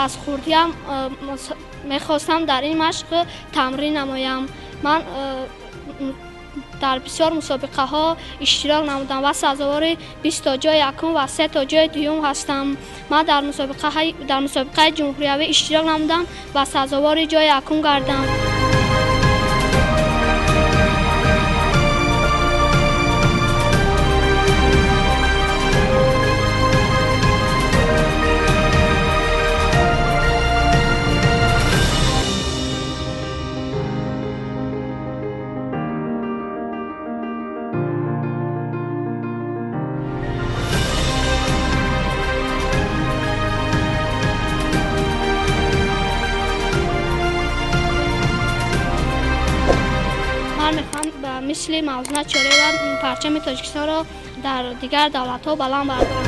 از خردیم میخواستم در این مشق تمرین نمایم. من در بسیار مسابقه ها اشتراک نمودم و سزاوار 20 تا جای یکم و 3 تا جای دوم هستم. من در مسابقه جمهوری اشتراک نمودم و سزاوار جای یکم گردم. من میخوام مثل موزنه چوری و پرچم تاجیکستان را در دیگر دولت ها بلند بردارم.